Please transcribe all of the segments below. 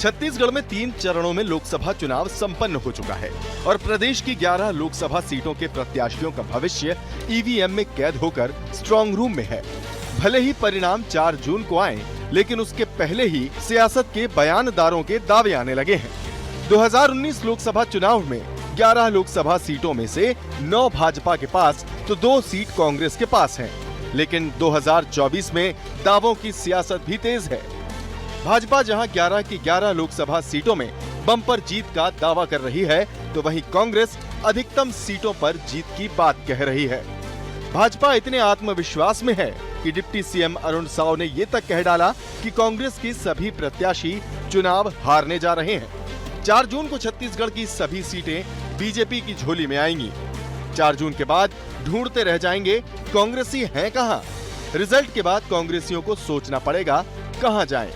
छत्तीसगढ़ में 3 चरणों में लोकसभा चुनाव संपन्न हो चुका है और प्रदेश की 11 लोकसभा सीटों के प्रत्याशियों का भविष्य ईवीएम में कैद होकर स्ट्रांग रूम में है। भले ही परिणाम 4 जून को आए, लेकिन उसके पहले ही सियासत के बयानदारों के दावे आने लगे हैं। 2019 लोकसभा चुनाव में 11 लोकसभा सीटों में से 9 भाजपा के पास तो 2 सीट कांग्रेस के पास हैं। लेकिन 2024 में दावों की सियासत भी तेज है। भाजपा जहां 11 की 11 लोकसभा सीटों में बम्पर जीत का दावा कर रही है, तो वहीं कांग्रेस अधिकतम सीटों पर जीत की बात कह रही है। भाजपा इतने आत्मविश्वास में है कि डिप्टी सीएम अरुण साव ने ये तक कह डाला कि कांग्रेस की सभी प्रत्याशी चुनाव हारने जा रहे हैं। 4 जून को छत्तीसगढ़ की सभी सीटें बीजेपी की झोली में आएंगी। 4 जून के बाद ढूंढते रह जाएंगे कांग्रेसी हैं कहां। रिजल्ट के बाद कांग्रेसियों को सोचना पड़ेगा कहां जाएं।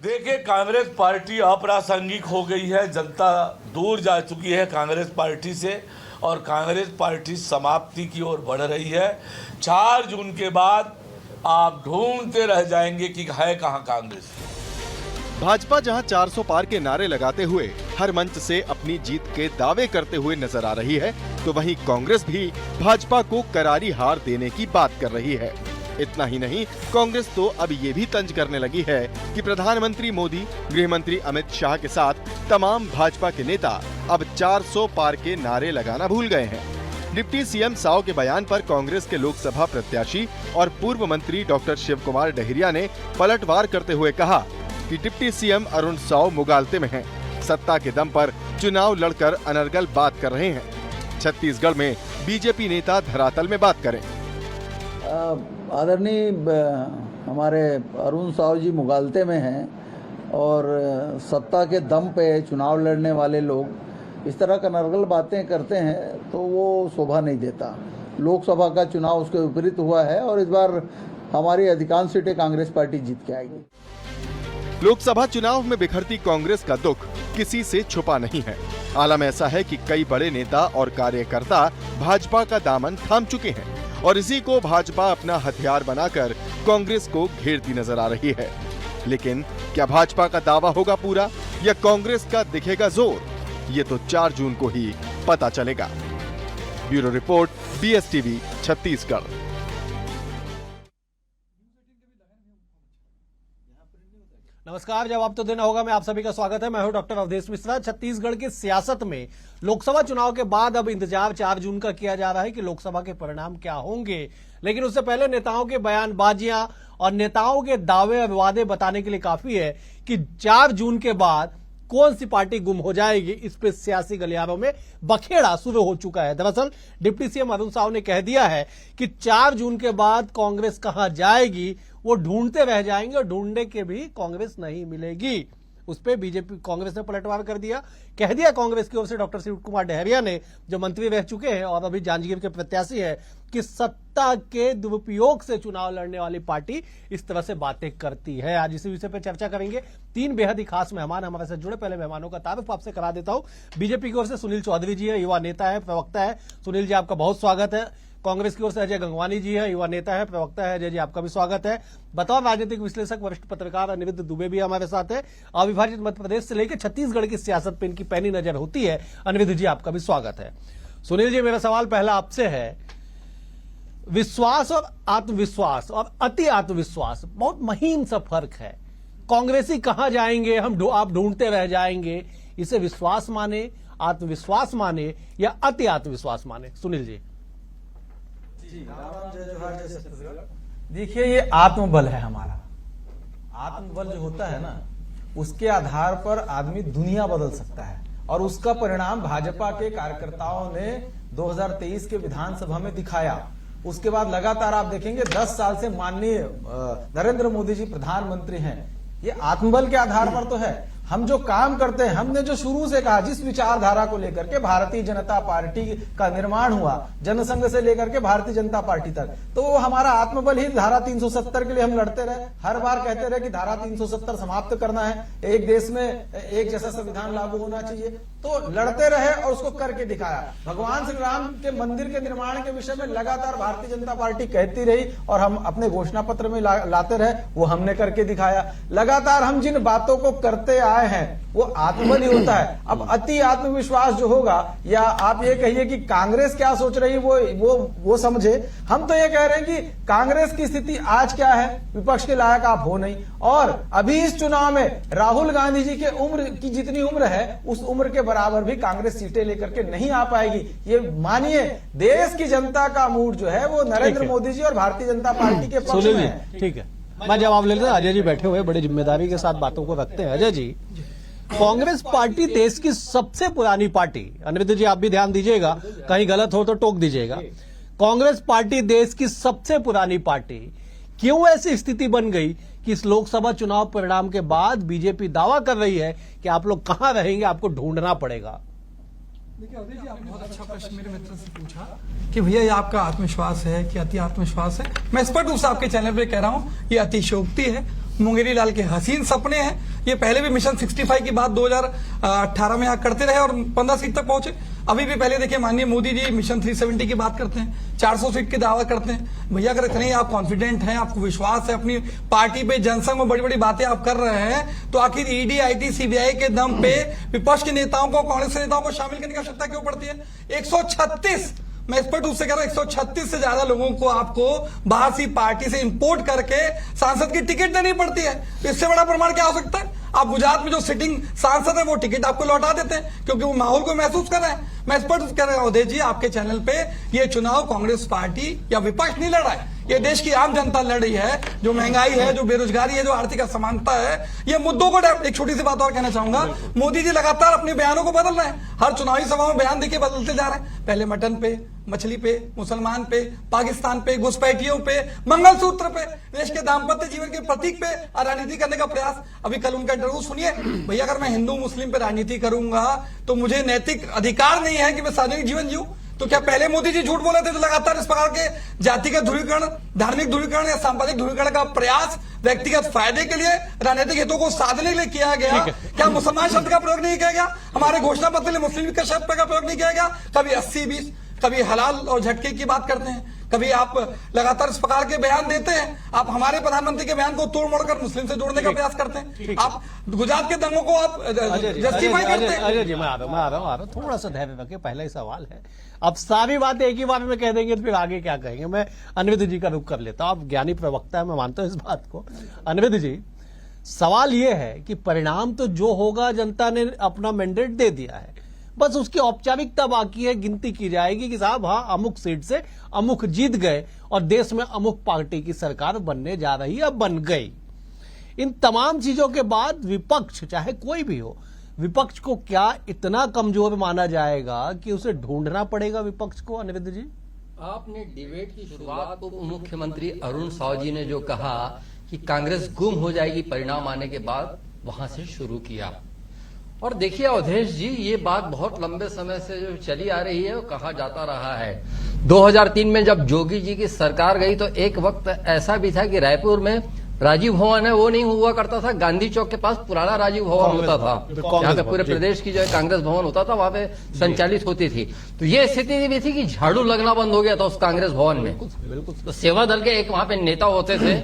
देखिए, कांग्रेस पार्टी अप्रासंगिक हो गई है। जनता दूर जा चुकी है कांग्रेस पार्टी से और कांग्रेस पार्टी समाप्ति की ओर बढ़ रही है। 4 जून के बाद आप ढूंढते रह जाएंगे कि है कहां कांग्रेस। भाजपा जहां 400 पार के नारे लगाते हुए हर मंच से अपनी जीत के दावे करते हुए नजर आ रही है, तो वहीं कांग्रेस भी भाजपा को करारी हार देने की बात कर रही है। इतना ही नहीं, कांग्रेस तो अब ये भी तंज करने लगी है कि प्रधानमंत्री मोदी, गृह मंत्री अमित शाह के साथ तमाम भाजपा के नेता अब 400 पार के नारे लगाना भूल गए हैं। डिप्टी सीएम साव के बयान पर कांग्रेस के लोकसभा प्रत्याशी और पूर्व मंत्री डॉक्टर शिव कुमार डहरिया ने पलटवार करते हुए कहा कि डिप्टी सीएम अरुण साव मुगालते में हैं, सत्ता के दम पर चुनाव लड़कर अनर्गल बात कर रहे हैं। छत्तीसगढ़ में बीजेपी नेता धरातल में बात करें। आदरणीय हमारे अरुण साव जी मुगालते में हैं और सत्ता के दम पे चुनाव लड़ने वाले लोग इस तरह का नरगल बातें करते हैं तो वो शोभा नहीं देता। लोकसभा का चुनाव उसके विपरीत हुआ है और इस बार हमारी अधिकांश सीटें कांग्रेस पार्टी जीत के आएगी। लोकसभा चुनाव में बिखरती कांग्रेस का दुख किसी से छुपा नहीं है। आलम ऐसा है कि कई बड़े नेता और कार्यकर्ता भाजपा का दामन थाम चुके हैं और इसी को भाजपा अपना हथियार बनाकर कांग्रेस को घेरती नजर आ रही है। लेकिन क्या भाजपा का दावा होगा पूरा या कांग्रेस का दिखेगा जोर, ये तो 4 जून को ही पता चलेगा। Bureau report, BSTV, Chhattisgarh. नमस्कार, जवाब तो देना होगा। मैं आप सभी का स्वागत है। मैं हूं डॉक्टर अवधेश मिश्रा। छत्तीसगढ़ की सियासत में लोकसभा चुनाव के बाद अब इंतजार 4 जून का किया जा रहा है कि लोकसभा के परिणाम क्या होंगे। लेकिन उससे पहले नेताओं के बयानबाजियां और नेताओं के दावे और वादे बताने के लिए काफी है कि 4 जून के बाद कौन सी पार्टी गुम हो जाएगी, इस पे सियासी गलियारों में बखेड़ा शुरू हो चुका है। दरअसल डिप्टी सीएम अरुण साव ने कह दिया है कि 4 जून के बाद कांग्रेस कहां जाएगी वो ढूंढते रह जाएंगे और ढूंढने के भी कांग्रेस नहीं मिलेगी। उस पर बीजेपी कांग्रेस ने पलटवार कर दिया। कह दिया कांग्रेस की ओर से डॉक्टर शिव कुमार डहरिया ने, जो मंत्री रह चुके हैं और अभी जांजगीर के प्रत्याशी है, कि सत्ता के दुरुपयोग से चुनाव लड़ने वाली पार्टी इस तरह से बातें करती है। आज इसी विषय पर चर्चा करेंगे। 3 बेहद ही खास मेहमान हमारे साथ जुड़े। पहले मेहमानों का तारुफ आपसे करा देता हूं। बीजेपी की ओर से सुनील चौधरी जी है, युवा नेता है, प्रवक्ता है। सुनील जी, आपका बहुत स्वागत है। कांग्रेस की ओर से अजय गंगवानी जी है, युवा नेता है, प्रवक्ता है। अजय जी, आपका भी स्वागत है। बतौर राजनीतिक विश्लेषक वरिष्ठ पत्रकार अनिरुद्ध दुबे भी हमारे साथ है। अविभाजित मध्य प्रदेश से लेकर छत्तीसगढ़ की सियासत पर इनकी पैनी नजर होती है। अनिरुद्ध जी, आपका भी स्वागत है। सुनील जी, मेरा सवाल पहला आपसे है। विश्वास और आत्मविश्वास और अति आत्मविश्वास, बहुत महीन सा फर्क है। कांग्रेसी कहां जाएंगे, आप ढूंढते रह जाएंगे, इसे विश्वास माने, आत्मविश्वास माने या अति आत्मविश्वास माने? सुनील जी। देखिए, ये आत्मबल है हमारा। आत्मबल जो होता है ना, उसके आधार पर आदमी दुनिया बदल सकता है और उसका परिणाम भाजपा के कार्यकर्ताओं ने 2023 के विधानसभा में दिखाया। उसके बाद लगातार आप देखेंगे 10 साल से माननीय नरेंद्र मोदी जी प्रधानमंत्री हैं। ये आत्मबल के आधार पर तो है। हम जो काम करते हैं, हमने जो शुरू से कहा, जिस विचारधारा को लेकर के भारतीय जनता पार्टी का निर्माण हुआ, जनसंघ से लेकर के भारतीय जनता पार्टी तक, तो वो हमारा आत्मबल ही धारा 370 के लिए हम लड़ते रहे। हर बार कहते रहे कि धारा 370 समाप्त करना है, एक देश में एक जैसा संविधान लागू होना चाहिए, तो लड़ते रहे और उसको करके दिखाया। भगवान श्री राम के मंदिर के निर्माण के विषय में लगातार भारतीय जनता पार्टी कहती रही और हम अपने घोषणा पत्र में लाते रहे, वो हमने करके दिखाया। लगातार हम जिन बातों को करते आए हैं वो आत्मबल ही होता है। अब अति आत्मविश्वास जो होगा, या आप ये कहिए कि कांग्रेस क्या सोच रही है वो समझे। हम तो ये कह रहे हैं कि कांग्रेस की स्थिति आज क्या है, विपक्ष के लायक आप हो नहीं। और अभी इस चुनाव में राहुल गांधी जी के उम्र की जितनी उम्र है, उस उम्र के बराबर भी कांग्रेस सीटें लेकर के नहीं आ पाएगी। ये मानिए, देश की जनता का मूड जो है वो नरेंद्र मोदी जी और भारतीय जनता पार्टी के पक्ष में है। ठीक है, मैं जवाब ले लेता हूं। अजय जी बैठे हुए बड़े जिम्मेदारी के साथ बातों को रखते हैं। अजय जी, कांग्रेस पार्टी देश की सबसे पुरानी पार्टी, अनिरुद्ध जी आप भी ध्यान दीजिएगा, कहीं गलत हो तो टोक दीजिएगा। कांग्रेस पार्टी देश की सबसे पुरानी पार्टी, क्यों ऐसी स्थिति बन गई कि इस लोकसभा चुनाव परिणाम के बाद बीजेपी दावा कर रही है कि आप लोग कहां रहेंगे, आपको ढूंढना पड़ेगा? देखिए अवधेश जी, आपने बहुत अच्छा प्रश्न मेरे मित्र से पूछा कि भैया ये आपका आत्मविश्वास है कि अति आत्मविश्वास है। मैं स्पष्ट रूप से आपके चैनल पे कह रहा हूं, ये अतिशयोक्ति है, मुंगेरी लाल के हसीन सपने हैं। ये पहले भी मिशन 65 की बात 2018 में यहाँ करते रहे और 15 सीट तक पहुंचे। अभी भी पहले देखिए, माननीय मोदी जी मिशन 370 की बात करते हैं, 400 सीट की दावा करते हैं। भैया अगर इतने आप कॉन्फिडेंट हैं, आपको विश्वास है अपनी पार्टी पे, जनसंघ में बड़ी बड़ी बातें आप कर रहे हैं, तो आखिर ईडी, आईटी, सीबीआई के दम पे विपक्ष के नेताओं को, कांग्रेस के नेताओं को शामिल करने की आवश्यकता क्यों पड़ती है? 136, मैं स्पष्ट रूप से कह रहा हूं, 136 से ज्यादा लोगों को आपको बाहर से पार्टी से इंपोर्ट करके सांसद की टिकट देनी पड़ती है। तो इससे बड़ा प्रमाण क्या हो सकता है? आप गुजरात में जो सिटिंग सांसद है वो टिकट आपको लौटा देते हैं क्योंकि वो माहौल को महसूस कर रहे हैं। मैं स्पष्ट कह रहा हूं अवधेश जी, आपके चैनल पे ये चुनाव कांग्रेस पार्टी या विपक्ष नहीं लड़ रहा है, ये देश की आम जनता लड़ रही है। जो महंगाई है, जो बेरोजगारी है, जो आर्थिक असमानता है, ये मुद्दों को। एक छोटी सी बात और कहना चाहूंगा, मोदी जी लगातार अपने बयानों को बदल रहे हैं। हर चुनावी सभा में बयान देखिए बदलते जा रहे हैं। पहले मटन पे, मछली पे, मुसलमान पे, पाकिस्तान पे, घुसपैठियों पे, मंगलसूत्र पे, देश के दाम्पत्य जीवन के प्रतीक पे राजनीति करने का प्रयास। अभी कल उनका इंटरव्यू सुनिए, भैया अगर मैं हिंदू मुस्लिम पे राजनीति करूंगा तो मुझे नैतिक अधिकार नहीं है कि मैं सार्वजनिक जीवन जीऊं। तो क्या पहले मोदी जी झूठ बोले थे तो लगातार इस प्रकार के जातिगत ध्रुवीकरण, धार्मिक ध्रुवीकरण या सांप्रदायिक ध्रुवीकरण का प्रयास व्यक्तिगत फायदे के लिए, राजनीतिक हितों को साधने के लिए किया गया? क्या मुसलमान शब्द का प्रयोग नहीं किया गया? हमारे घोषणा पत्र में मुस्लिम का शब्द का प्रयोग नहीं किया गया? कभी 80-20, कभी हलाल और झटके की बात करते हैं, कभी आप लगातार इस प्रकार के बयान देते हैं। आप हमारे प्रधानमंत्री के बयान को तोड़ मोड़कर मुस्लिम से जोड़ने का प्रयास करते हैं। आप गुजरात के दंगों को आप जस्टिफाई करते हैं। अजय जी, मैं आ रहा हूं, थोड़ा सा धैर्य रखिए, पहला ही सवाल है। अब सारी बातें एक ही बार में कह देंगे तो फिर आगे क्या कहेंगे? मैं अनिरुद्ध जी का रुख कर लेता हूं। आप ज्ञानी प्रवक्ता है, मैं मानता हूं इस बात को। अनिरुद्ध जी, सवाल यह है कि परिणाम तो जो होगा, जनता ने अपना मैंडेट दे दिया है, बस उसकी औपचारिकता बाकी है, गिनती की जाएगी कि साहब हाँ अमुक सीट से अमुक जीत गए और देश में अमुक पार्टी की सरकार बनने जा रही है, बन गई। इन तमाम चीजों के बाद विपक्ष, चाहे कोई भी हो, विपक्ष को क्या इतना कमजोर माना जाएगा कि उसे ढूंढना पड़ेगा विपक्ष को? अनिरुद्ध जी, आपने डिबेट की शुरुआत उप मुख्यमंत्री अरुण साव जी ने जो कहा कि कांग्रेस गुम हो जाएगी परिणाम आने के बाद, वहां से शुरू किया। और देखिए अवधेश जी, ये बात बहुत लंबे समय से जो चली आ रही है, वो कहा जाता रहा है। 2003 में जब जोगी जी की सरकार गई तो एक वक्त ऐसा भी था कि रायपुर में राजीव भवन है वो नहीं हुआ करता था, गांधी चौक के पास पुराना राजीव भवन होता था, जहाँ पे पूरे प्रदेश की जो है कांग्रेस भवन होता था, वहां पे संचालित होती थी। तो ये स्थिति भी थी कि झाड़ू लगना बंद हो गया था उस कांग्रेस भवन में। तो सेवा दल के एक वहां पे नेता होते थे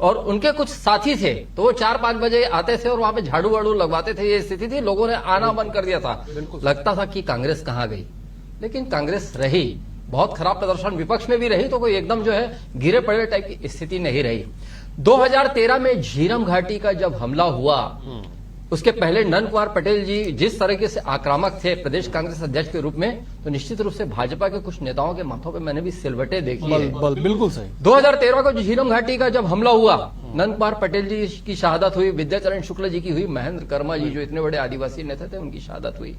और उनके कुछ साथी थे, तो वो 4-5 बजे आते थे और वहां पे झाड़ू वाड़ू लगवाते थे। ये स्थिति थी, लोगों ने आना बंद कर दिया था। लगता था कि कांग्रेस कहां गई, लेकिन कांग्रेस रही। बहुत खराब प्रदर्शन विपक्ष में भी रही, तो कोई एकदम जो है गिरे पड़े टाइप की स्थिति नहीं रही। 2013 में झीरम घाटी का जब हमला हुआ, उसके पहले नंद कुमार पटेल जी जिस तरीके से आक्रामक थे प्रदेश कांग्रेस अध्यक्ष के रूप में, तो निश्चित रूप से भाजपा के कुछ नेताओं के माथों पे मैंने भी सिलवटे देखी है। बिल्कुल सही। 2013 को झीरम घाटी का जब हमला हुआ, नंद कुमार पटेल जी की शहादत हुई, विद्याचरण शुक्ल जी की हुई, महेंद्र कर्मा जी जो इतने बड़े आदिवासी नेता थे उनकी शहादत हुई।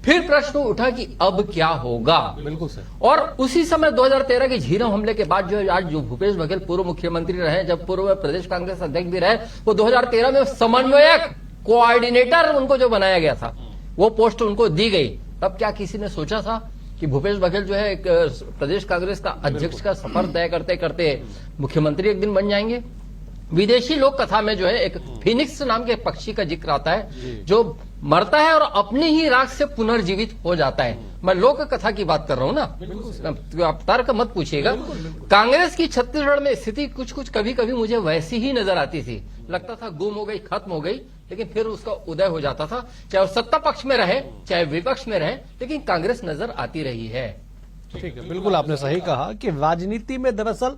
फिर प्रश्न उठा कि अब क्या होगा। बिल्कुल सही। और उसी समय 2013 के झीरम हमले के बाद जो आज जो भूपेश बघेल पूर्व मुख्यमंत्री रहे, जब पूर्व प्रदेश कांग्रेस अध्यक्ष भी रहे, वो 2013 में समन्वयक कोऑर्डिनेटर उनको जो बनाया गया था, वो पोस्ट उनको दी गई। तब क्या किसी ने सोचा था कि भूपेश बघेल जो है एक प्रदेश कांग्रेस का अध्यक्ष का सफर तय करते करते मुख्यमंत्री एक दिन बन जाएंगे? विदेशी लोक कथा में जो है एक फिनिक्स नाम के पक्षी का जिक्र आता है, जो मरता है और अपनी ही राख से पुनर्जीवित हो जाता है। मैं लोक कथा की बात कर रहा हूं ना, तो आप तर्क मत पूछिएगा। कांग्रेस की छत्तीसगढ़ में स्थिति कुछ कुछ कभी कभी मुझे वैसी ही नजर आती थी। लगता था गुम हो गई, खत्म हो गई, लेकिन फिर उसका उदय हो जाता था। चाहे वो सत्ता पक्ष में रहे चाहे विपक्ष में रहे, लेकिन कांग्रेस नजर आती रही है। ठीक है, बिल्कुल आपने सही कहा कि राजनीति में दरअसल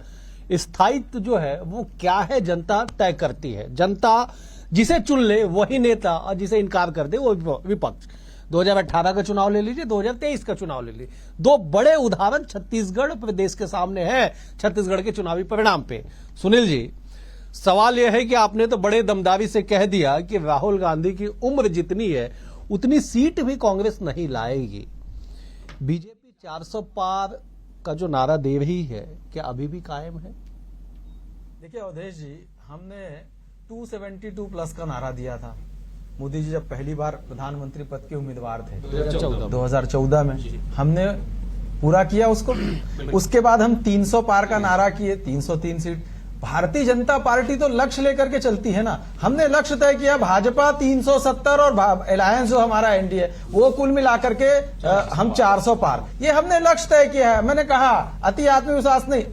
स्थायित्व जो है वो क्या है जनता तय करती है। जनता जिसे चुन ले वही नेता, और जिसे इनकार कर दे वो विपक्ष। 2018 का चुनाव ले लीजिए, 2023 का चुनाव ले लीजिए, दो बड़े उदाहरण छत्तीसगढ़ प्रदेश के सामने है छत्तीसगढ़ के चुनावी परिणाम पे। सुनील जी, सवाल यह है कि आपने तो बड़े दमदारी से कह दिया कि राहुल गांधी की उम्र जितनी है उतनी सीट भी कांग्रेस नहीं लाएगी। बीजेपी 400 पार का जो नारा दे रही है, क्या अभी भी कायम है? देखिए अवधेश जी, हमने 272 प्लस का नारा दिया था मोदी जी जब पहली बार प्रधानमंत्री पद के उम्मीदवार थे 2014 में। हमने पूरा किया उसको। उसके बाद हम 300 पार का नारा किए, 303 सीट। भारतीय जनता पार्टी तो लक्ष्य लेकर के चलती है ना। हमने लक्ष्य तय किया भाजपा 370 और अलायंस जो हमारा एनडीए वो कुल मिलाकर के हम 400 पार, ये हमने लक्ष्य तय किया है। मैंने कहा अति आत्मविश्वास नहीं,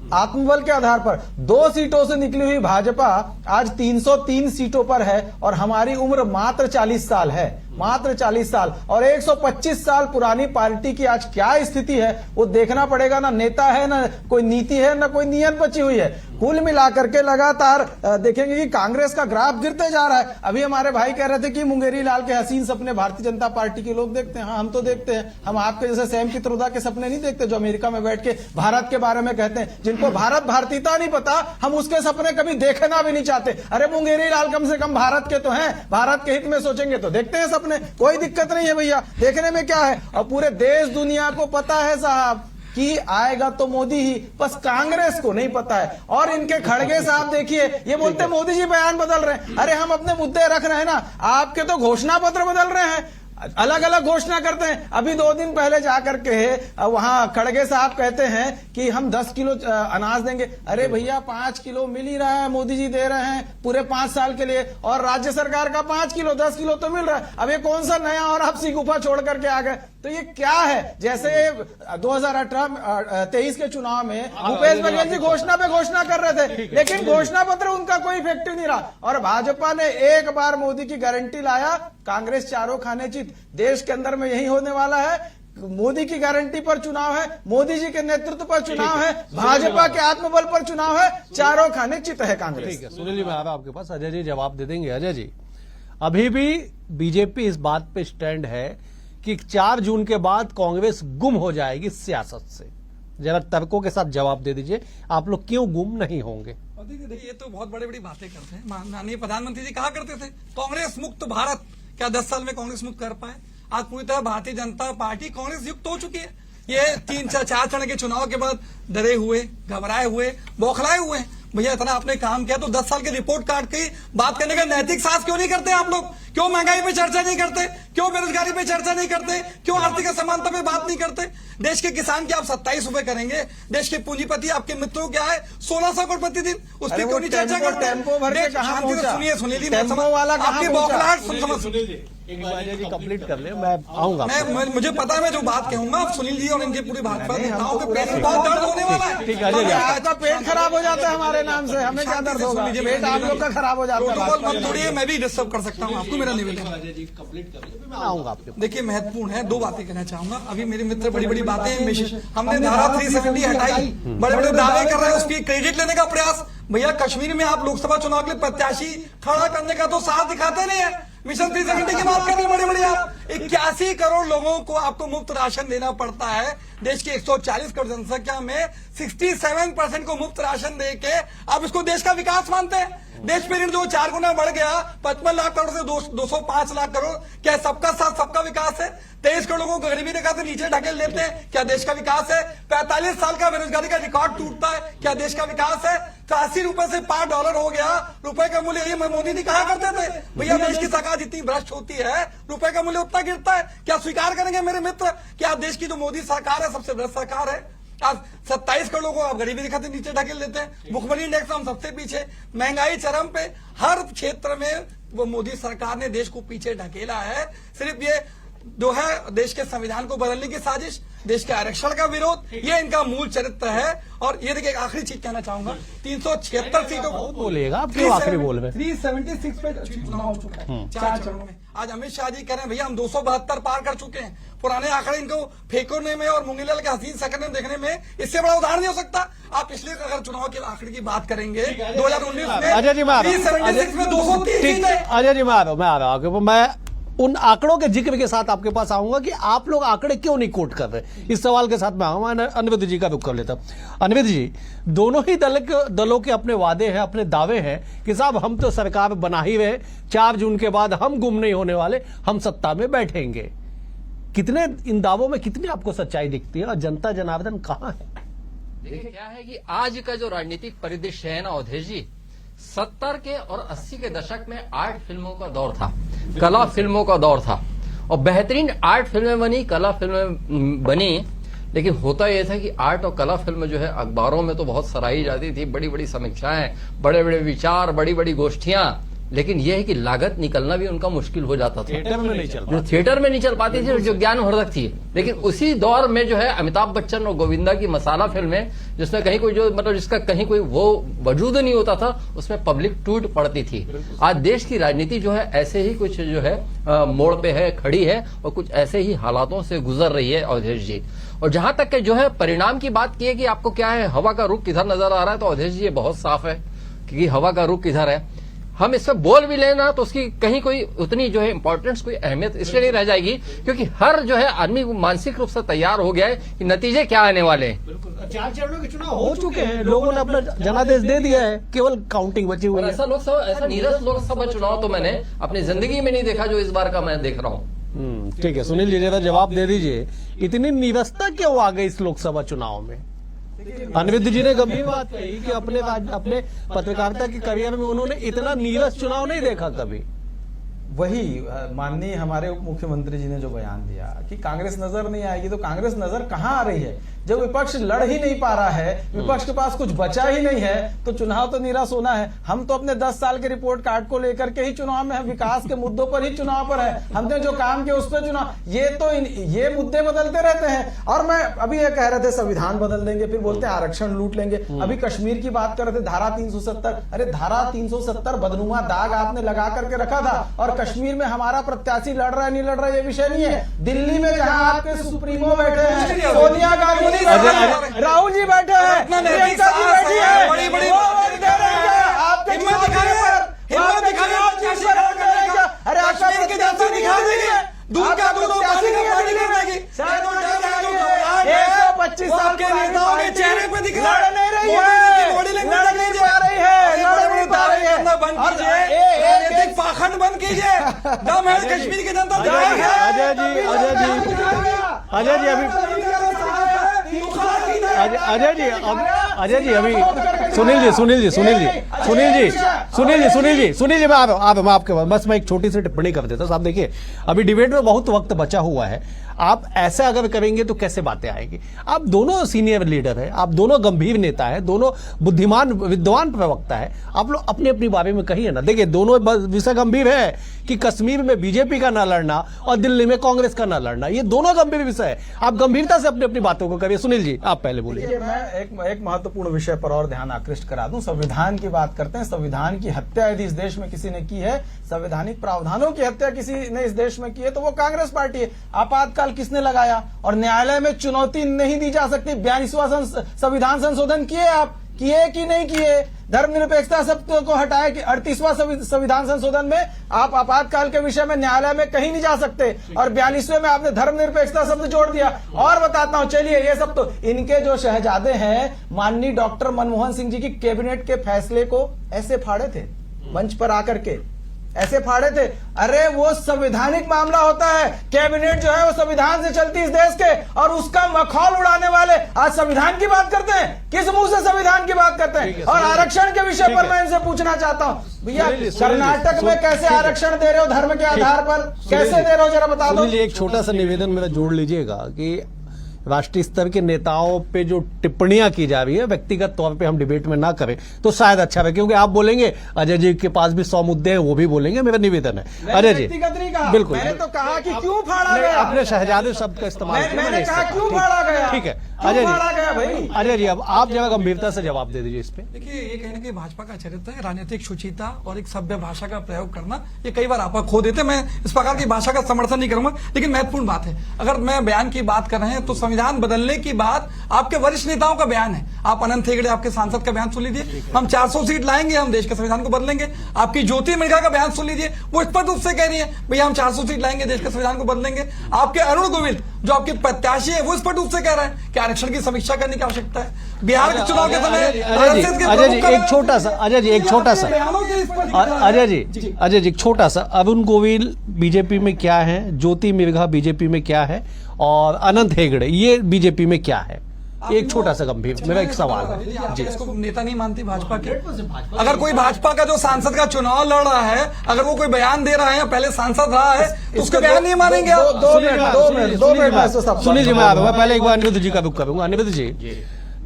आत्मबल के आधार पर 2 सीटों से निकली हुई भाजपा आज 303 सीटों पर है और हमारी उम्र मात्र 40 साल है, मात्र 40 साल। और 125 साल पुरानी पार्टी की आज क्या स्थिति है वो देखना पड़ेगा। ना नेता है, ना कोई नीति है, ना कोई नियम बची हुई है। कुल मिलाकर के लगातार देखेंगे कि कांग्रेस का ग्राफ गिरते जा रहा है। अभी हमारे भाई कह रहे थे कि मुंगेरी लाल के हसीन सपने भारतीय जनता पार्टी के लोग देखते हैं। हाँ, हम तो देखते हैं। हम आपके जैसे सैम पित्रोदा के सपने नहीं देखते जो अमेरिका में बैठ के भारत के बारे में कहते हैं। जिनको भारत भारतीयता नहीं पता, हम उसके सपने कभी देखना भी नहीं चाहते। अरे मुंगेरी लाल कम से कम भारत के तो हैं, भारत के हित में सोचेंगे तो देखते हैं सपने, कोई दिक्कत नहीं है भैया, देखने में क्या है। और पूरे देश दुनिया को पता है साहब कि आएगा तो मोदी ही, बस कांग्रेस को नहीं पता है। और इनके खड़गे साहब देखिए, ये बोलते हैं मोदी जी बयान बदल रहे हैं। अरे हम अपने मुद्दे रख रहे हैं ना, आपके तो घोषणा पत्र बदल रहे हैं, अलग अलग घोषणा करते हैं। अभी 2 दिन पहले जाकर के वहां खड़गे साहब कहते हैं कि हम 10 किलो अनाज देंगे। अरे भैया 5 किलो मिल ही रहा है, मोदी जी दे रहे हैं पूरे 5 साल के लिए, और राज्य सरकार का 5 किलो 10 किलो तो मिल रहा है। अब ये कौन सा नया और आपसी गुफा छोड़ करके आ गए? तो ये क्या है? जैसे 2023 के चुनाव में भूपेश बघेल जी घोषणा पे घोषणा कर रहे थे, लेकिन घोषणा पत्र उनका कोई इफेक्टिव नहीं रहा। और भाजपा ने एक बार मोदी की गारंटी लाया, कांग्रेस चारों खाने चित। देश के अंदर में यही होने वाला है। मोदी की गारंटी पर चुनाव है, मोदी जी के नेतृत्व पर चुनाव है, भाजपा के आत्मबल पर चुनाव है, चारों खाने चित है कांग्रेस। ठीक है सुनील जी, मैं आ रहा आपके पास। अजय जी जवाब दे देंगे। अजय जी, अभी भी बीजेपी इस बात पे स्टैंड है कि 4 जून के बाद कांग्रेस गुम हो जाएगी सियासत से। जरा तर्कों के साथ जवाब दे दीजिए, आप लोग क्यों गुम नहीं होंगे? देखिए, ये तो बहुत बड़ी बड़ी बातें करते हैं। माननीय प्रधानमंत्री जी कहा करते थे कांग्रेस मुक्त भारत, क्या 10 साल में कांग्रेस मुक्त कर पाए? आज पूरी तरह भारतीय जनता पार्टी कांग्रेस युक्त हो चुकी है। ये 3-4 चरण के चुनाव के बाद डरे हुए, घबराए हुए, बौखलाए हुए हैं। भैया इतना आपने काम किया तो 10 साल की रिपोर्ट काट के बात करने का नैतिक साहस क्यों नहीं करते आप लोग? क्यों महंगाई पे चर्चा नहीं करते? क्यों बेरोजगारी पे चर्चा नहीं करते? क्यों आर्थिक असमानता पे बात नहीं करते? देश के किसान के आप 27 रुपए करेंगे, देश के पूंजीपति आपके मित्रों क्या है 1600 करोड़ प्रतिदिन, उस पर क्यों नहीं चर्चा करते? सुनिए सुनील, आपकी बौखलाहट कंप्लीट कर ले, मैं आऊंगा। मुझे पता है मैं जो बात कहूंगा आप सुनील जी और इनके पूरे भाजपा नेताओं के पेट में बहुत दर्द होने वाला है। ठीक है, आपका पेट खराब हो जाता है हमारे नाम से, हमें क्या दर्द होगा? पेट आप लोग का खराब हो जाता है। थोड़ी मैं भी डिस्टर्ब कर सकता हूँ आपको, मेरा निवेदन मैं आऊंगा आपके। देखिए महत्वपूर्ण है, 2 बातें कहना चाहूंगा। अभी मेरे मित्र बड़ी बड़ी बातें, हमने धारा 370 हटाई, बड़े बड़े दावे कर रहे हैं, उसकी क्रेडिट लेने का प्रयास। भैया कश्मीर में आप लोकसभा चुनाव के लिए प्रत्याशी खड़ा करने का तो साथ दिखाते नहीं है। मिशन 370 की बात करते हैं बड़े बड़े आप। 81 करोड़ लोगों को आपको मुफ्त राशन देना पड़ता है। देश की 140 करोड़ जनसंख्या में 67% को मुफ्त राशन दे के आप इसको देश का विकास मानते हैं? देश पे ऋण जो 4 गुना बढ़ गया, 55 लाख करोड़ से 205 लाख करोड़, क्या सबका साथ सबका विकास है? 23 करोड़ लोगों को गरीबी रेखा से नीचे ढकेल देते हैं, क्या देश का विकास है? 45 साल का बेरोजगारी का रिकॉर्ड टूटता है, क्या देश का विकास है? तो 80 रुपए से $5 हो गया। रुपए का मूल्य, ये मोदी जी कहा करते थे भैया देश की सरकार जितनी भ्रष्ट होती है रुपए का मूल्य उतना गिरता है। क्या स्वीकार करेंगे मेरे मित्र कि आप देश की जो मोदी सरकार है सबसे भ्रष्ट सरकार है? आज 27 करोड़ को आप गरीबी दिखाते नीचे ढकेल देते हैं। भुखमरी इंडेक्स हम सबसे पीछे, महंगाई चरम पे, हर क्षेत्र में वो मोदी सरकार ने देश को पीछे ढकेला है। सिर्फ ये जो है देश के संविधान को बदलने की साजिश, देश के आरक्षण का विरोध, ये इनका मूल चरित्र है। और ये देखिए, आखिरी चीज कहना चाहूंगा, 376 सीटों को बोलिएगा आप, क्यों आखिरी बोल रहे हैं? 376 पे चुनाव हो चुका है 4 चरणों में। आज अमित शाह जी कह रहे हैं भैया हम 272 पार कर चुके हैं। पुराने आंकड़े इनको फेंकने में और मुंगीलाल के हसीन सकने देखने में इससे बड़ा उदाहरण नहीं हो सकता। आप पिछले अगर चुनाव के आंकड़े की बात करेंगे 2019 में अजय जी मैं 376 में 230 अजय जी मैं आ रहा हूँ। मैं उन आंकड़ों के जिक्र के साथ आपके पास आऊंगा कि आप लोग आंकड़े क्यों नहीं कोट कर रहे। इस सवाल के साथ मैं आऊंगा, अनविद जी का रुख कर लेता हूं। अनविद जी, दोनों ही दलों के अपने वादे हैं, अपने दावे हैं कि साहब हम तो सरकार बना ही रहे, 4 जून के बाद हम गुम नहीं होने वाले, हम सत्ता में बैठेंगे। कितने इन दावों में कितनी आपको सच्चाई दिखती है और जनता जनार्दन कहां है? देखिए क्या है कि आज का जो राजनीतिक परिदृश्य है ना अवधेश जी, 70 के और 80 के दशक में आर्ट फिल्मों का दौर था, कला फिल्मों का दौर था और बेहतरीन आर्ट फिल्में बनी, कला फिल्में बनी। लेकिन होता यह था कि आर्ट और कला फिल्म जो है अखबारों में तो बहुत सराही जाती थी, बड़ी बड़ी समीक्षाएं, बड़े बड़े विचार, बड़ी बड़ी गोष्ठियां, लेकिन यह है कि लागत निकलना भी उनका मुश्किल हो जाता था। थिएटर में नहीं चल जो थिएटर में नहीं चल पाती थी, जो ज्ञानवर्धक थी। लेकिन उसी दौर में जो है अमिताभ बच्चन और गोविंदा की मसाला फिल्में, जिसमें कहीं कोई जो मतलब जिसका कहीं कोई वो वजूद नहीं होता था, उसमें पब्लिक टूट पड़ती थी। आज देश की राजनीति जो है ऐसे ही कुछ जो है मोड़ पे है, खड़ी है और कुछ ऐसे ही हालातों से गुजर रही है अवधेश जी। और जहां तक के जो है परिणाम की बात की है कि आपको क्या है, हवा का रुख किधर नजर आ रहा है, तो अवधेश जी ये बहुत साफ है कि हवा का रुख किधर है। हम इसमें बोल भी लेना तो उसकी कहीं कोई उतनी जो है इंपॉर्टेंस, कोई अहमियत इसलिए नहीं रह जाएगी क्योंकि हर जो है आदमी मानसिक रूप से तैयार हो गया है कि नतीजे क्या आने वाले हैं। 4 चरणों के चुनाव हो चुके हैं, लोगों ने अपना जनादेश दे दिया है, केवल काउंटिंग बची हुई है। ऐसा नीरस लोकसभा चुनाव तो मैंने अपनी जिंदगी में नहीं देखा जो इस बार का मैं देख रहा हूँ। ठीक है, सुनील जी जरा जवाब दे दीजिए, इतनी नीरसता क्यों आ गई इस लोकसभा चुनाव में? अनविद जी ने गंभीर बात कही कि अपने पत्रकारिता के करियर में उन्होंने इतना नीरस चुनाव नहीं देखा कभी। वही माननीय हमारे उप मुख्यमंत्री जी ने जो बयान दिया कि कांग्रेस नजर नहीं आएगी, तो कांग्रेस नजर कहां आ रही है जब विपक्ष लड़ ही नहीं पा रहा है, विपक्ष के पास कुछ बचा ही नहीं है, तो चुनाव तो निराश होना है। हम तो अपने 10 साल के रिपोर्ट कार्ड को लेकर के ही चुनाव में है, विकास के मुद्दों पर ही चुनाव पर है, हमने जो काम किया उस पर चुनाव। ये मुद्दे बदलते रहते हैं। और मैं अभी ये कह रहे थे संविधान बदल देंगे, फिर बोलते हैं आरक्षण लूट लेंगे। अभी कश्मीर की बात कर रहे थे, धारा 370, अरे धारा 370 बदनुमा दाग आपने लगा करके रखा था। और कश्मीर में हमारा प्रत्याशी लड़ रहा है नहीं लड़ रहा है ये विषय नहीं है। दिल्ली में जहां आपके सुप्रीमो बैठे हैं, सोनिया गांधी, राहुल जी बैठे हैं, प्रियंका जी बैठी है, बड़ी बड़ी आपके हिम्मत अरे कश्मीर के जैसा दिखा देंगे, दूध का दूध और पानी का पानी कर देंगे। 125 साल के नेताओं के चेहरे पे दिख रहा है, लड़ नहीं रही है, पाखंड बंद कीजिए, दम है कश्मीर की जनता। अजय जी अभी सुनील जी मैं आपके बस मैं एक छोटी सी टिप्पणी कर देता हूं। साहब देखिए, अभी डिबेट में बहुत वक्त बचा हुआ है, आप ऐसा अगर करेंगे तो कैसे बातें आएंगी? आप दोनों सीनियर लीडर हैं, आप दोनों गंभीर नेता हैं, दोनों बुद्धिमान विद्वान प्रवक्ता है, आप लोग अपने अपनी बारे में कहिए ना। देखिए, दोनों विषय गंभीर है कि कश्मीर में बीजेपी का ना लड़ना और दिल्ली में कांग्रेस का ना लड़ना, ये दोनों गंभीर विषय है। आप गंभीरता से अपनी अपनी बातों को करिए। सुनील जी आप पहले बोलिए। मैं एक महत्वपूर्ण विषय पर और ध्यान आकृष्ट करा दूं। संविधान की बात करते हैं। संविधान की हत्या यदि इस देश में किसी ने की है, संवैधानिक प्रावधानों की हत्या किसी ने इस देश में की है, तो वो कांग्रेस पार्टी है। आपातकाल किसने लगाया? और न्यायालय में चुनौती नहीं दी जा सकती। 42वां संविधान संशोधन किए आप, किए कि नहीं किए? धर्मनिरपेक्षता शब्द को हटाए कि 38वां संविधान संशोधन में आप आपातकाल के विषय में न्यायालय में कहीं नहीं जा सकते, और 42वें में आपने धर्मनिरपेक्षता शब्द जोड़ दिया। और बताता हूं, चलिए, ये सब तो इनके जो शहजादे हैं, माननीय डॉक्टर मनमोहन सिंह जी की कैबिनेट के फैसले को ऐसे फाड़े थे मंच पर आकर के, ऐसे फाड़े थे। अरे वो संवैधानिक मामला होता है, कैबिनेट जो है वो संविधान से चलती इस देश के, और उसका मखौल उड़ाने वाले आज संविधान की बात करते हैं। किस मुंह से संविधान की बात करते हैं? और आरक्षण के विषय पर मैं इनसे पूछना चाहता हूं, भैया कर्नाटक में कैसे आरक्षण दे रहे हो धर्म के आधार पर, कैसे दे रहे हो जरा बता दो। एक छोटा सा निवेदन मेरा जोड़ लीजिएगा कि राष्ट्रीय स्तर के नेताओं पे जो टिप्पणियां की जा रही है व्यक्तिगत तौर पे हम डिबेट में ना करें तो शायद अच्छा है, क्योंकि आप बोलेंगे अजय जी के पास भी 100 मुद्दे हैं, वो भी बोलेंगे। मेरा निवेदन है अजय जी, व्यक्तिगत नहीं कहा, बिल्कुल मैंने तो कहा कि क्यों फाड़ा गया, अपने शहजादे शब्द का इस्तेमाल किया, मैंने कहा क्यों फाड़ा गया। ठीक है क्यों अजय फाड़ा गया भाई? जी, अजय जी अब आप जरा गंभीरता से जवाब दे दीजिए इस पे। देखिए, ये कहने की भाजपा का चरित्र है राजनीतिक शुचिता और एक सभ्य भाषा का प्रयोग करना, ये कई बार आप खो देते। मैं इस प्रकार की भाषा का समर्थन नहीं करूंगा, लेकिन महत्वपूर्ण बात है, अगर मैं बयान की बात कर रहे हैं तो संविधान बदलने की बात आपके वरिष्ठ नेताओं का बयान है। आप अनंत हेगड़े आपके सांसद का बयान सुन लीजिए, हम 400 सीट लाएंगे, हम देश के संविधान को बदलेंगे। आपकी ज्योति मिर्घा का बयान सुन लीजिए, वो स्पष्ट रूप से कह रही है भैया हम 400 सीट लाएंगे, देश के संविधान को बदलेंगे। आपके अरुण गोविल जो आपके प्रत्याशी है वो स्पष्ट रूप से कह रहे हैं कि आरक्षण की समीक्षा करने की आवश्यकता है। बिहार के चुनाव के समय अजय जी एक छोटा सा, अजय जी एक छोटा सा, अजय जी एक छोटा सा, अरुण गोविल बीजेपी में क्या है, ज्योति मिर्घा बीजेपी में क्या है, और अनंत हेगड़े ये बीजेपी में क्या है? एक छोटा सा गंभीर मेरा एक सवाल है जी। इसको नेता नहीं मानती भाजपा के? अगर कोई भाजपा का जो सांसद का चुनाव लड़ रहा है, अगर वो कोई बयान दे रहा है या पहले सांसद रहा है तो उसका बयान नहीं मानेंगे? सुनील जी मैं आ रहा हूँ, पहले एक बार अनिरुद्ध जी का रुख करूंगा। अनिरुद्ध जी,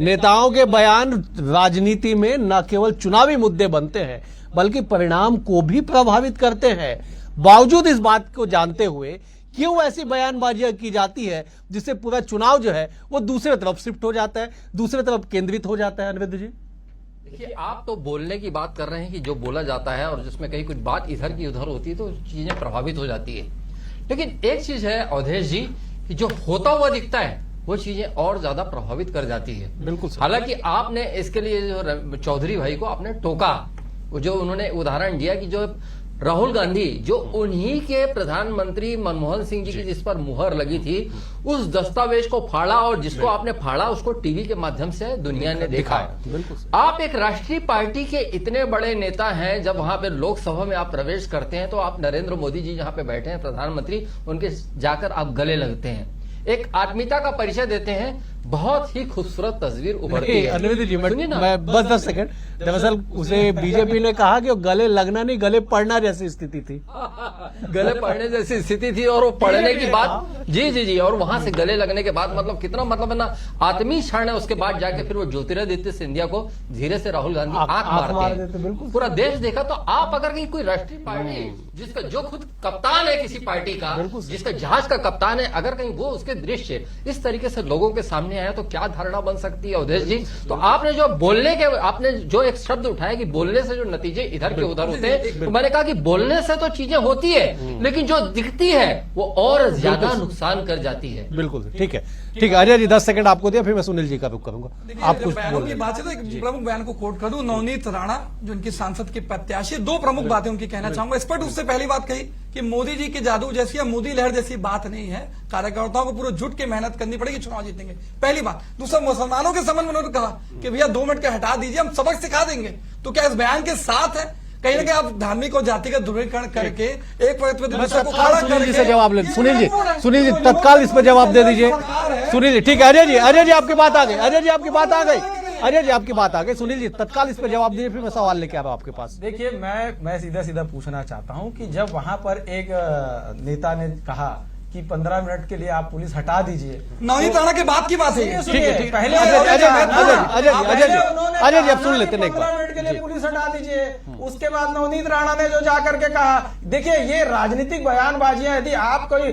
नेताओं के बयान राजनीति में न केवल चुनावी मुद्दे बनते हैं बल्कि परिणाम को भी प्रभावित करते हैं। बावजूद इस बात को जानते हुए क्यों ऐसी बयानबाजियां की जाती है जिससे पूरा चुनाव जो है वो दूसरे तरफ शिफ्ट हो जाता है, दूसरे तरफ केंद्रित हो जाता है? अनिरुद्ध जी देखिए, आप तो बोलने की बात कर रहे हैं कि जो बोला जाता है और जिसमें कहीं कुछ बात इधर की उधर होती है तो चीजें प्रभावित हो जाती है। लेकिन एक चीज है अवधेश जी कि जो होता हुआ दिखता है वो चीजें और ज्यादा प्रभावित कर जाती है। बिल्कुल। हालांकि आपने इसके लिए जो चौधरी भाई को आपने टोका, जो उन्होंने उदाहरण दिया कि जो राहुल गांधी जो उन्हीं के प्रधानमंत्री मनमोहन सिंह जी की जिस पर मुहर लगी थी उस दस्तावेज को फाड़ा, और जिसको आपने फाड़ा उसको टीवी के माध्यम से दुनिया ने देखा। आप एक राष्ट्रीय पार्टी के इतने बड़े नेता हैं, जब वहां पे लोकसभा में आप प्रवेश करते हैं तो आप नरेंद्र मोदी जी जहां पे बैठे हैं प्रधानमंत्री, उनके जाकर आप गले लगते हैं, एक आत्मीयता का परिचय देते हैं, बहुत ही खूबसूरत तस्वीर उभरती है। अनिरुद्ध जी मैं बस 10 सेकंड, दरअसल उसे बीजेपी ने कहा कि वो गले लगना नहीं गले पड़ना जैसी स्थिति थी। गले पड़ने जैसी स्थिति थी, और वो पढ़ने की बात जी, और वहां से गले लगने के बाद मतलब कितना मतलब है ना आत्मीय क्षण है। उसके बाद जाके फिर वो ज्योतिरादित्य सिंधिया को धीरे से राहुल गांधी आंख मार देते, पूरा देश देखा। तो आप अगर कहीं कोई राष्ट्रीय पार्टी जिसका जो खुद कप्तान है किसी पार्टी का, जिसका जहाज का कप्तान है, अगर कहीं वो उसके दृश्य इस तरीके से लोगों के सामने आया तो क्या धारणा बन सकती है अवधेश जी? तो आपने जो बोलने के, आपने जो एक शब्द उठाया कि बोलने से जो नतीजे इधर के उधर होते हैं, तो मैंने कहा कि बोलने से तो चीजें होती है लेकिन जो दिखती है वो और ज्यादा नुकसान कर जाती है। बिल्कुल ठीक है, ठीक है अजय जी 10 सेकंड आपको दिया, फिर मैं सुनील जी का रुख करूंगा। आप कुछ बयानों की बात है तो एक प्रमुख बयान को कोट करूं, नवनीत राणा जो उनकी सांसद की प्रत्याशी, दो प्रमुख बातें उनकी कहना चाहूंगा। स्पष्ट उससे पहली बात कही कि मोदी जी की जादू जैसी या मोदी लहर जैसी बात नहीं है, कार्यकर्ताओं को पूरा जुट के मेहनत करनी पड़ेगी, चुनाव जीतेंगे, पहली बात। दूसरा, मुसलमानों के संबंध में उन्होंने कहा कि भैया 2 मिनट का हटा दीजिए, हम सबक सिखा देंगे। तो क्या इस बयान के साथ है कहीं ना कहीं आप धार्मिक और जातिगत ध्रुवीकरण करके एक वक्त में दूसरे को खड़ा सुनील जी से जवाब ले, सुनील जी तत्काल इस पर जवाब दे दीजिए। सुनील जी ठीक है, अजय जी आपकी बात आ गई, अजय जी आपकी बात आ गई, सुनील जी तत्काल इस पर जवाब दीजिए, फिर मैं सवाल लेके आ रहा हूं आपके पास। देखिए, मैं सीधा पूछना चाहता हूं कि जब वहां पर एक नेता ने कहा कि 15 मिनट के लिए आप पुलिस हटा दीजिए, नवनीत राणा के बाद की बात है, ठीक है, पहले अजय जी आप सुन लेते हैं, 15 मिनट के लिए पुलिस हटा दीजिए। उसके बाद नवनीत राणा ने जो जाकर के कहा, देखिए ये राजनीतिक बयानबाजियां, यदि आप कोई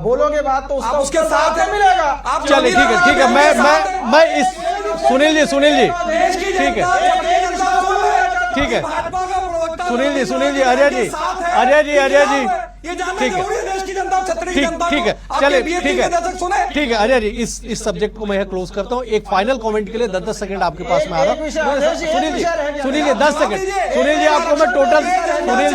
बोलोगे बात तो उसका उसके साथ मिलेगा। आप चलिए ठीक है, मैं इस सुनील जी ठीक है, सुनील जी, अजय जी ये जानना जरूरी है देश की जनता छतरी देगी जनता ठीक है, को? चलिए, आपके BSC ठीक है, के दर्शक सुने? ठीक है अजय जी, इस सब्जेक्ट को मैं क्लोज करता हूँ। एक फाइनल कमेंट के लिए 10-10 सेकंड आपके पास में आ रहा हूँ। सुनील जी 10 सेकंड, सुनील जी आपको मैं टोटल, सुनील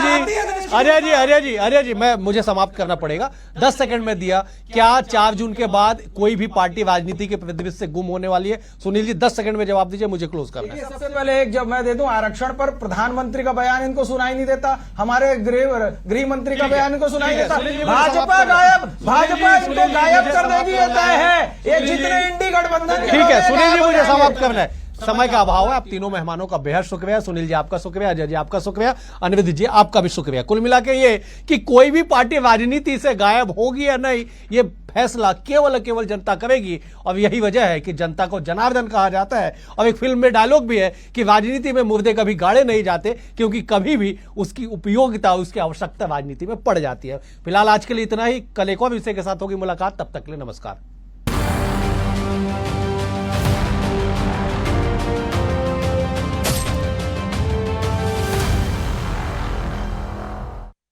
जी अजय जी मैं मुझे समाप्त करना पड़ेगा। 10 सेकंड में दिया। क्या 4 जून के बाद कोई भी पार्टी राजनीति के प्रतिबिंब से गुम होने वाली है? सुनील जी 10 सेकंड में जवाब दीजिए, मुझे क्लोज करना है। सबसे पहले एक जब मैं दे दूं, आरक्षण पर प्रधानमंत्री का बयान इनको सुनाई नहीं देता, हमारे गृह मंत्री का बयान इनको सुनाई ठीक है, देता। सुनील जी, भाजपा गायब, भाजपा इनको गायब कर देगी, ये तय है। ये जितने इंडी गठबंधन के ठीक लोग है हैं, सुनील जी गायब हो मुझे जाएंगे। समाप्त करना है, समय का अभाव है। आप तीनों मेहमानों का बेहद शुक्रिया। सुनील जी आपका शुक्रिया, अजय जी आपका शुक्रिया, अनिरुद्ध जी आपका भी शुक्रिया। कुल मिला के ये कि कोई भी पार्टी राजनीति से गायब होगी या नहीं, ये फैसला केवल जनता करेगी। और यही वजह है कि जनता को जनार्दन कहा जाता है। और एक फिल्म में डायलॉग भी है कि राजनीति में मुर्दे कभी गाड़े नहीं जाते, क्योंकि कभी भी उसकी उपयोगिता, उसकी आवश्यकता राजनीति में पड़ जाती है। फिलहाल आज के लिए इतना ही। कल एक और विषय के साथ होगी मुलाकात, तब तक के लिए नमस्कार।